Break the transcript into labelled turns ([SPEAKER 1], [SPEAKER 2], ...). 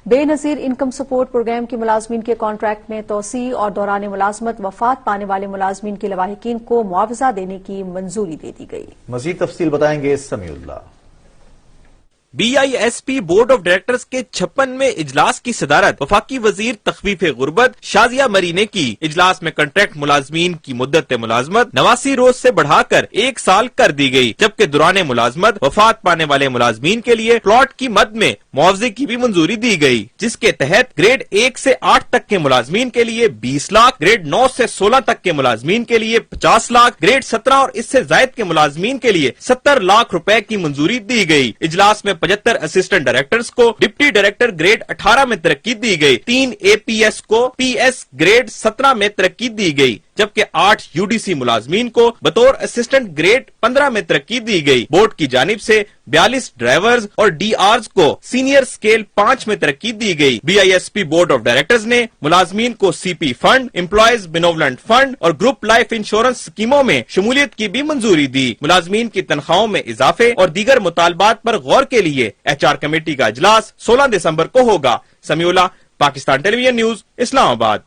[SPEAKER 1] بے نظیر income support programme کے ملازمین کے کانٹریکٹ میں توسیع اور دوران ملازمت وفات پانے والے ملازمین کے لواحقین کو معاوضہ دینے کی منظوری دے دی گئی۔
[SPEAKER 2] مزید تفصیل بتائیں گے سمیع اللہ۔
[SPEAKER 3] BISP بورڈ آف ڈائریکٹرز کے 56ویں اجلاس کی صدارت وفاقی وزیر تخفیف غربت شازیہ مری نے کی۔ اجلاس میں کنٹریکٹ ملازمین کی مدت ملازمت 89 روز سے بڑھا کر 1 سال کر دی گئی، جبکہ دوران ملازمت وفات پانے والے ملازمین کے لیے پلاٹ کی مد میں معاوضے کی بھی منظوری دی گئی، جس کے تحت گریڈ 1 سے 8 تک کے ملازمین کے لیے 20 لاکھ، گریڈ 9 سے 16 تک کے ملازمین کے لیے 50 لاکھ، گریڈ 17 اور اس سے زائد کے ملازمین کے لیے 70 لاکھ روپے کی منظوری دی گئی۔ اجلاس میں 75 اسسٹنٹ ڈائریکٹرز کو ڈپٹی ڈائریکٹر گریڈ 18 میں ترقی دی گئی، 3 APS کو PS گریڈ 17 میں ترقی دی گئی، جبکہ 8 UDC ملازمین کو بطور اسسٹنٹ گریڈ 15 میں ترقی دی گئی۔ بورڈ کی جانب سے 42 ڈرائیورز اور DRs کو سینئر اسکیل 5 میں ترقی دی گئی۔ BISP بورڈ آف ڈائریکٹرز نے ملازمین کو CP فنڈ، امپلائیز بینوولنٹ فنڈ اور گروپ لائف انشورنس اسکیموں میں شمولیت کی بھی منظوری دی۔ ملازمین کی تنخواہوں میں اضافے اور دیگر مطالبات پر غور کے لیے HR کمیٹی کا اجلاس 16 دسمبر کو ہوگا۔ سمیع اللہ، پاکستان ٹیلی ویژن نیوز، اسلام آباد۔